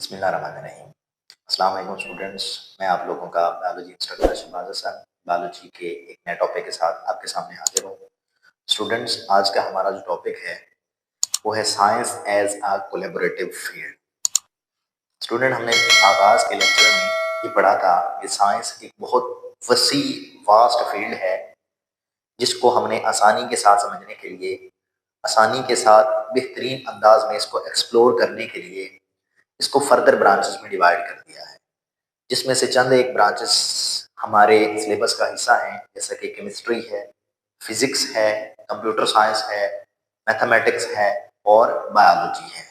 बिस्मिल्लाहिर्रहमानिर्रहीम। अस्सलाम वालेकुम स्टूडेंट्स, मैं आप लोगों का biology instructor Shahbaz Hasan biology के एक नए टॉपिक के साथ आपके सामने हाजिर हूँ। स्टूडेंट्स, आज का हमारा जो टॉपिक है वो है science as a collaborative field. Student, हमने आगाज़ के लेक्चर में ये पढ़ा था कि साइंस एक बहुत वसी वास्ट फील्ड है जिसको हमने आसानी के साथ समझने के लिए, आसानी के साथ बेहतरीन अंदाज में इसको एक्सप्लोर करने के लिए इसको फर्दर ब्रांचेस में डिवाइड कर दिया है, जिसमें से चंद एक ब्रांचेस हमारे सिलेबस का हिस्सा हैं, जैसा कि केमिस्ट्री है, फिजिक्स है, कंप्यूटर साइंस है, मैथमेटिक्स है और बायोलॉजी है।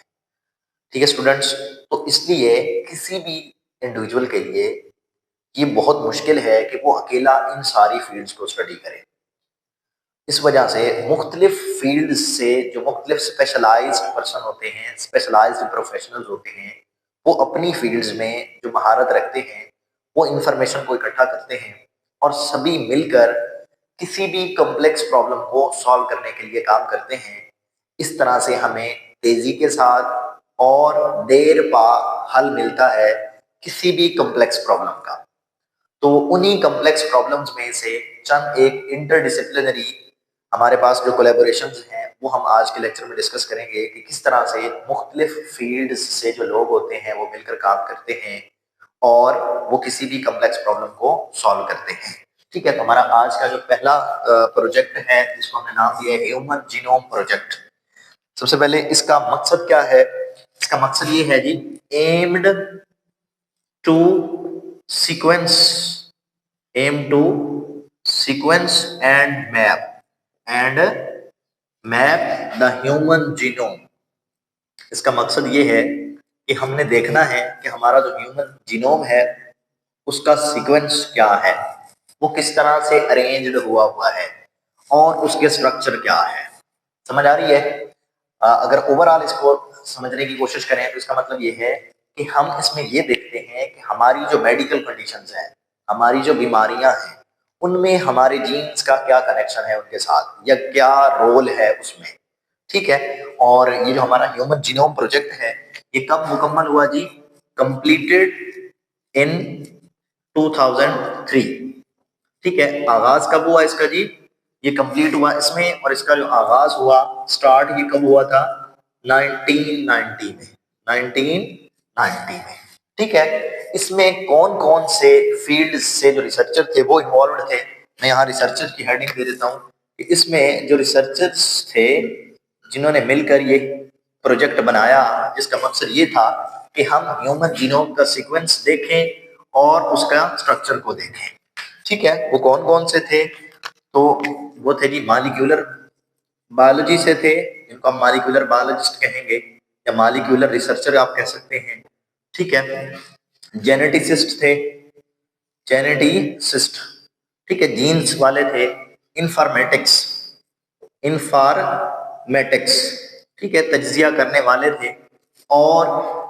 ठीक है स्टूडेंट्स, तो इसलिए किसी भी इंडिविजुअल के लिए ये बहुत मुश्किल है कि वो अकेला इन सारी फील्ड्स को स्टडी करे। इस वजह से मुख्तलिफ फील्ड से जो मुख्तलिफ स्पेशलाइज्ड पर्सन होते हैं, स्पेशलाइज्ड प्रोफेशनल्स होते हैं, वो अपनी फील्ड्स में जो महारत रखते हैं वो इंफॉर्मेशन को इकट्ठा करते हैं और सभी मिलकर किसी भी कॉम्प्लेक्स प्रॉब्लम को सॉल्व करने के लिए काम करते हैं। इस तरह से हमें तेजी के साथ और देर पा हल मिलता है किसी भी कॉम्प्लेक्स प्रॉब्लम का। तो उन्हीं कॉम्प्लेक्स प्रॉब्लम्स में से चंद एक इंटरडिसिप्लिनरी हमारे पास जो कोलैबोरेशंस हैं वो हम आज के लेक्चर में डिस्कस करेंगे कि किस तरह से मुख्तलिफ फील्ड्स से जो लोग होते हैं वो मिलकर काम करते हैं और वो किसी भी कॉम्प्लेक्स प्रॉब्लम को सॉल्व करते हैं। ठीक है, तो हमारा आज का जो पहला प्रोजेक्ट है जिसको हमने नाम दिया है ह्यूमन जीनोम प्रोजेक्ट। सबसे पहले इसका मकसद क्या है? इसका मकसद ये है जी, aimed to sequence and map the human genome. इसका मकसद ये है कि हमने देखना है कि हमारा जो ह्यूमन जीनोम है उसका सीक्वेंस क्या है, वो किस तरह से अरेंज्ड हुआ है और उसके स्ट्रक्चर क्या है। समझ आ रही है? अगर ओवरऑल इसको समझने की कोशिश करें तो इसका मतलब ये है कि हम इसमें ये देखते हैं कि हमारी जो मेडिकल कंडीशंस हैं, हमारी जो बीमारियां हैं, उनमें हमारे जीन्स का क्या कनेक्शन है उनके साथ, या क्या रोल है उसमें। ठीक है, और ये जो हमारा ह्यूमन जीनोम प्रोजेक्ट है ये कब मुकम्मल हुआ जी? Completed in 2003। ठीक है, आगाज कब हुआ इसका जी? ये कंप्लीट हुआ इसमें, और इसका जो आगाज हुआ, स्टार्ट ये कब हुआ था? 1990 में। 1990 में। ठीक है, इसमें कौन कौन से फील्ड से जो रिसर्चर थे वो इन्वॉल्व थे? मैं यहाँ रिसर्चर की हेडिंग दे देता हूँ कि इसमें जो रिसर्चर्स थे जिन्होंने मिलकर ये प्रोजेक्ट बनाया, जिसका मकसद ये था कि हम ह्यूमन जीनोम का सीक्वेंस देखें और उसका स्ट्रक्चर को देखें। ठीक है, वो कौन कौन से थे? तो वो थे जी मॉलिक्यूलर बायोलॉजी से थे, जिनको हम मॉलिक्यूलर बायोलॉजिस्ट कहेंगे या मॉलिक्यूलर रिसर्चर आप कह सकते हैं। ठीक है, जेनेटिसिस्ट थे, जेनेटिसिस्ट। ठीक है, जीन्स वाले थे। इंफॉर्मेटिक्स, ठीक है, तज्जिया करने वाले थे। और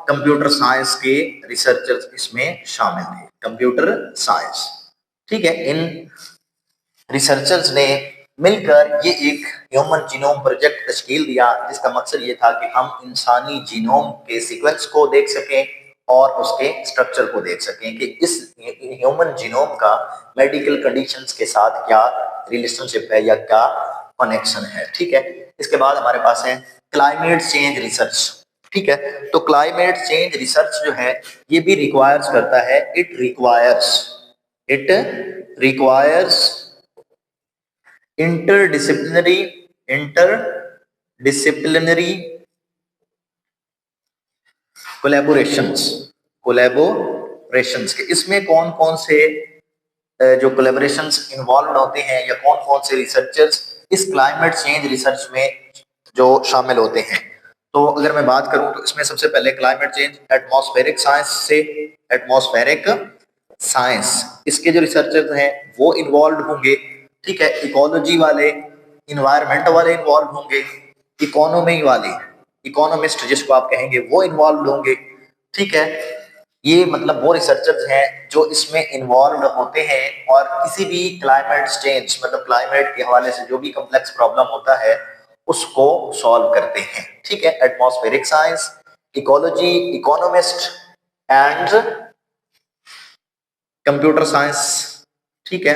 कंप्यूटर साइंस के रिसर्चर्स इसमें शामिल थे, कंप्यूटर साइंस। ठीक है, इन रिसर्चर्स ने मिलकर ये एक ह्यूमन जीनोम प्रोजेक्ट तश्कील दिया, जिसका मकसद ये था कि हम इंसानी जीनोम के सीक्वेंस को देख सकें और उसके स्ट्रक्चर को देख सकें कि इस ह्यूमन जीनोम का मेडिकल कंडीशंस के साथ क्या रिलेशनशिप है या क्या कनेक्शन है। ठीक है, इसके बाद हमारे पास है क्लाइमेट चेंज रिसर्च। ठीक है, तो क्लाइमेट चेंज रिसर्च जो है ये भी रिक्वायर्स करता है, इट रिक्वायर्स इंटरडिसिप्लिनरी कोलैबोरेशंस के। इसमें कौन कौन से जो कोलैबोरेशंस इन्वॉल्व होते हैं या कौन कौन से रिसर्चर्स इस क्लाइमेट चेंज रिसर्च में जो शामिल होते हैं? तो अगर मैं बात करूं तो इसमें सबसे पहले क्लाइमेट चेंज एटमॉस्फेरिक साइंस से, एटमॉस्फेरिक साइंस, इसके जो रिसर्चर्स हैं वो इन्वॉल्व होंगे। ठीक है, इकोलॉजी वाले, इन्वायरमेंट वाले इन्वॉल्व होंगे, इकोनॉमी वाले, इकोनॉमिस्ट जिसको आप कहेंगे, वो इन्वॉल्व होंगे। ठीक है, ये मतलब वो रिसर्चर्स हैं जो इसमें इन्वॉल्व होते हैं और किसी भी क्लाइमेट चेंज मतलब क्लाइमेट के हवाले से जो भी कॉम्प्लेक्स प्रॉब्लम होता है उसको सॉल्व करते हैं। ठीक है, atmospheric science, ecology, economist and computer science. ठीक है,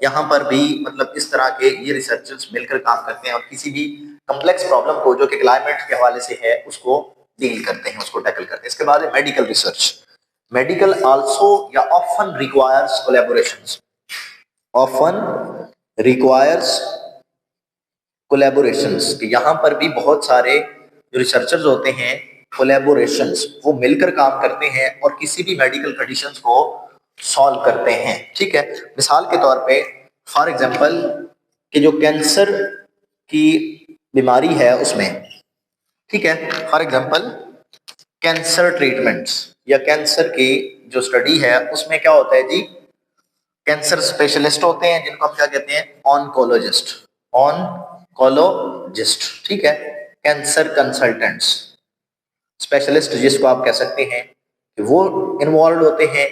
यहाँ पर भी मतलब इस तरह के ये रिसर्चर्स मिलकर काम करते हैं और किसी भी कॉम्प्लेक्स प्रॉब्लम को जो कि क्लाइमेट के हवाले से है उसको डील करते हैं, उसको टैकल करते हैं। इसके बाद है मेडिकल रिसर्च। मेडिकल आल्सो या often requires collaborations, often requires collaborations, कि यहाँ पर भी बहुत सारे जो रिसर्चर्स होते हैं कोलैबोरेशंस, वो मिलकर काम करते हैं और किसी भी मेडिकल कंडीशंस को सॉल्व करते हैं। ठीक है, मिसाल के तौर पे फॉर एग्जांपल कि जो कैंसर की बीमारी है उसमें, ठीक है, फॉर एग्जांपल कैंसर ट्रीटमेंट्स या कैंसर की जो स्टडी है उसमें क्या होता है जी, कैंसर स्पेशलिस्ट होते हैं जिनको हम क्या कहते हैं, ऑन्कोलॉजिस्ट, ऑन्कोलॉजिस्ट। ठीक है, कैंसर कंसल्टेंट्स, स्पेशलिस्ट जिसको आप कह सकते हैं, कि वो इन्वॉल्व होते हैं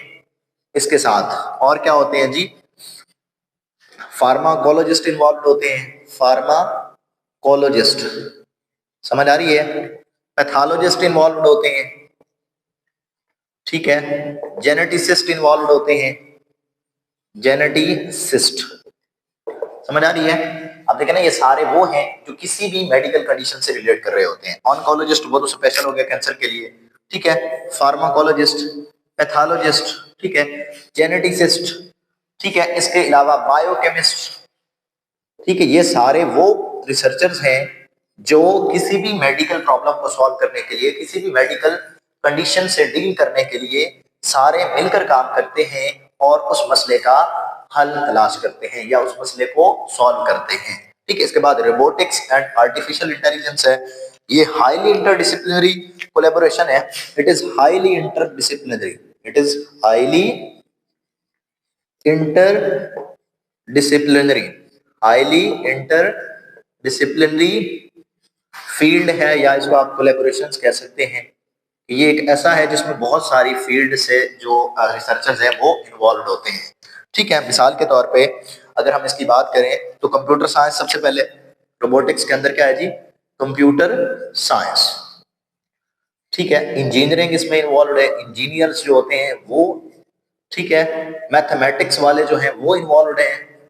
इसके साथ। और क्या होते हैं जी, फार्माकोलॉजिस्ट इन्वॉल्व होते हैं, फार्माकोलॉजिस्ट, समझ आ रही है, पैथोलॉजिस्ट इन्वॉल्व होते हैं, ठीक है, जेनेटिसिस्ट इन्वॉल्व होते हैं, जेनेटिसिस्ट, समझ आ रही है। अब देखें ना, ये सारे वो हैं जो किसी भी मेडिकल कंडीशन से रिलेट कर रहे होते हैं। ऑन्कोलॉजिस्ट वो तो स्पेशल हो गया कैंसर के लिए, ठीक है, फार्माकोलॉजिस्ट, पैथोलॉजिस्ट, ठीक है, जेनेटिसिस्ट, ठीक है, इसके अलावा बायोकेमिस्ट, ठीक है, ये सारे वो रिसर्चर्स हैं जो किसी भी मेडिकल प्रॉब्लम को सॉल्व करने के लिए, किसी भी मेडिकल कंडीशन से डील करने के लिए सारे मिलकर काम करते हैं और उस मसले का हल तलाश करते हैं या उस मसले को सॉल्व करते हैं। ठीक है, इसके बाद रोबोटिक्स एंड आर्टिफिशियल इंटेलिजेंस है। ये हाईली इंटरडिसिप्लिनरी कोलैबोरेशन है। It is highly interdisciplinary, it is highly interdisciplinary, highly interdisciplinary field है, या इसको आप कोलैबोरेशंस कह सकते हैं। ये एक ऐसा है जिसमें बहुत सारी फील्ड से जो रिसर्चर्स हैं वो इन्वॉल्व होते हैं। ठीक है, मिसाल के तौर पे अगर हम इसकी बात करें तो कंप्यूटर साइंस सबसे पहले, रोबोटिक्स के अंदर क्या है जी, कंप्यूटर साइंस, ठीक है, इंजीनियरिंग इसमें इन्वॉल्व है, इंजीनियर्स जो होते हैं वो, ठीक है, मैथमेटिक्स वाले जो हैं वो इन्वॉल्व हैं,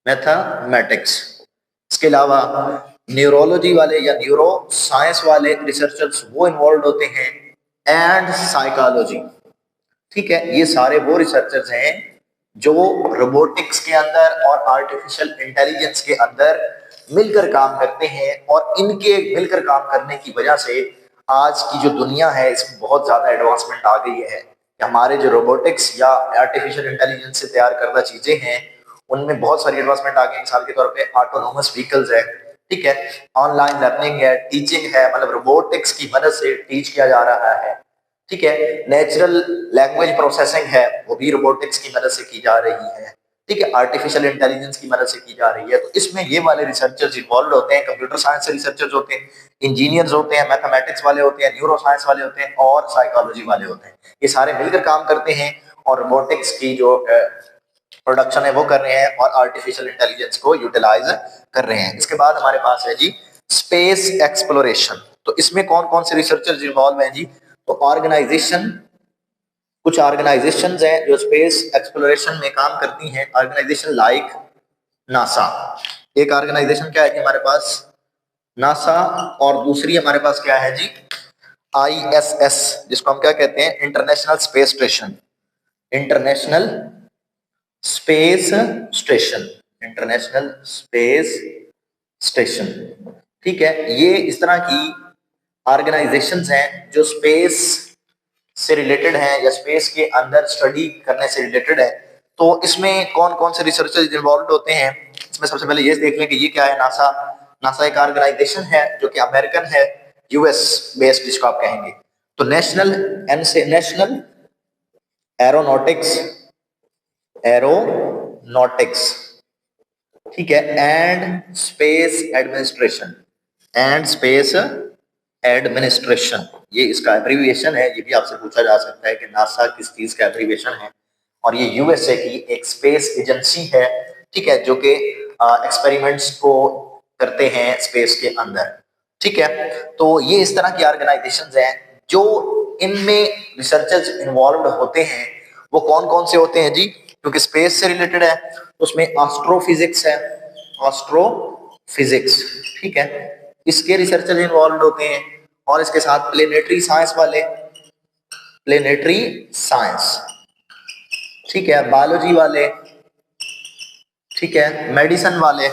मैथमेटिक्स। इसके अलावा न्यूरोलॉजी वाले या न्यूरो साइंस वाले रिसर्चर्स वो इन्वॉल्व होते हैं, एंड साइकोलॉजी। ठीक है, ये सारे वो रिसर्चर्स हैं जो रोबोटिक्स के अंदर और आर्टिफिशियल इंटेलिजेंस के अंदर मिलकर काम करते हैं, और इनके मिलकर काम करने की वजह से आज की जो दुनिया है इसमें बहुत ज्यादा एडवांसमेंट आ गई है। हमारे जो रोबोटिक्स या आर्टिफिशियल इंटेलिजेंस से तैयार करदा चीजें हैं उनमें बहुत सारी एडवांसमेंट आ गई। मिसाल के तौर पे ऑटोनोमस व्हीकल्स है, ठीक है, ऑनलाइन लर्निंग है, टीचिंग है, मतलब रोबोटिक्स की मदद से टीच किया जा रहा है, ठीक है, नेचुरल लैंग्वेज प्रोसेसिंग है वो भी रोबोटिक्स की मदद से की जा रही है, ठीक है, आर्टिफिशियल इंटेलिजेंस की मदद से की जा रही है। तो इसमें ये वाले रिसर्चर्स इन्वॉल्व होते हैं, कंप्यूटर साइंस से रिसर्चर्स होते हैं, इंजीनियर्स होते हैं, मैथमेटिक्स वाले होते हैं, न्यूरो साइंस वाले होते हैं और साइकोलॉजी वाले होते हैं। ये सारे मिलकर काम करते हैं और रोबोटिक्स की जो प्रोडक्शन है वो कर रहे हैं और आर्टिफिशियल इंटेलिजेंस को यूटिलाइज कर रहे हैं। इसके बाद हमारे पास है जी स्पेस एक्सप्लोरेशन। तो इसमें कौन कौन से रिसर्चर्स इन्वॉल्व हैं जी, तो ऑर्गेनाइजेशन, कुछ ऑर्गेनाइजेशंस हैं जो स्पेस एक्सप्लोरेशन में काम करती हैं, ऑर्गेनाइजेशन लाइक नासा। एक ऑर्गेनाइजेशन क्या है कि हमारे पास नासा, और दूसरी हमारे पास क्या है जी आईएसएस, जिसको हम क्या कहते हैं, international space station, international space station, international space station. ठीक है, ये इस तरह की ऑर्गेनाइजेशंस हैं जो स्पेस से रिलेटेड हैं या स्पेस के अंदर स्टडी करने से रिलेटेड है। तो इसमें कौन कौन से रिसर्चर्स इन्वॉल्व होते हैं, इसमें सबसे पहले ये देख लें कि ये क्या है, नासा। नासा एक ऑर्गेनाइजेशन है जो कि अमेरिकन है, यूएस बेस्ड जिसको आप कहेंगे। तो नेशनल एन से नेशनल एरोनॉटिक्स, एरोनॉटिक्स, ठीक है, and space administration, and space administration, ये इसका एब्रीविएशन है। ये भी आपसे पूछा जा सकता है कि नासा किस चीज का एब्रीविएशन है, और ये यूएसए की एक स्पेस एजेंसी है, ठीक है, जो कि एक्सपेरिमेंट्स को करते हैं स्पेस के अंदर। ठीक है, तो ये इस तरह की ऑर्गेनाइजेशंस हैं जो इनमें रिसर्चर्स इन्वॉल्व होते हैं वो कौन कौन से होते हैं जी? क्योंकि स्पेस से रिलेटेड है तो उसमें एस्ट्रोफिजिक्स है, एस्ट्रोफिजिक्स, ठीक है, इसके रिसर्चर्स इन्वॉल्व होते हैं। और इसके साथ प्लेनेटरी साइंस वाले, प्लेनेटरी साइंस, ठीक है, बायोलॉजी वाले, ठीक है, मेडिसिन वाले,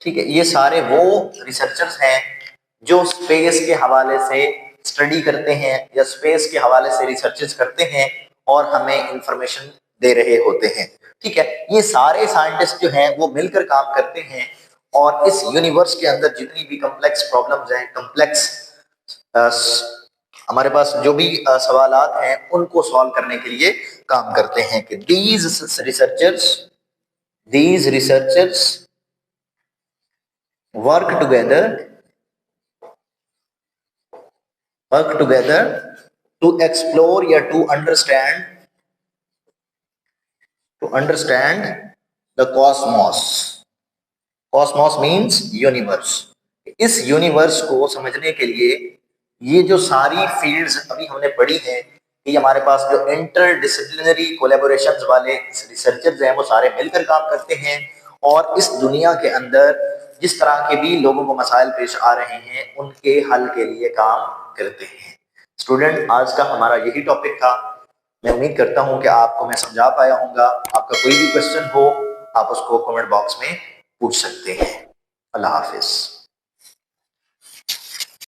ठीक है, ये सारे वो रिसर्चर्स हैं जो स्पेस के हवाले से स्टडी करते हैं या स्पेस के हवाले से रिसर्चेस करते हैं और हमें इंफॉर्मेशन दे रहे होते हैं, ठीक है। ये सारे साइंटिस्ट जो हैं वो मिलकर काम करते हैं और इस यूनिवर्स के अंदर जितनी भी कम्प्लेक्स प्रॉब्लम्स हैं, कम्प्लेक्स हमारे पास जो भी सवालात हैं उनको सॉल्व करने के लिए काम करते हैं कि these researchers work together to explore या to understand the cosmos. Cosmos means universe. इस यूनिवर्स को समझने के लिए ये जो सारी फील्ड्स अभी हमने पढ़ी हैं, कि हमारे पास जो इंटरडिसिप्लिनरी कोलैबोरेशंस वाले रिसर्चर्स हैं वो सारे मिलकर काम करते हैं और इस दुनिया के अंदर जिस तरह के भी लोगों को मसाइल पेश आ रहे हैं उनके हल के लिए काम करते हैं। स्टूडेंट, आज का हमारा यही टॉपिक था। मैं उम्मीद करता हूं कि आपको मैं समझा पाया हूँगा। आपका कोई भी क्वेश्चन हो आप उसको कमेंट बॉक्स में पूछ सकते हैं। अल्लाह हाफिज।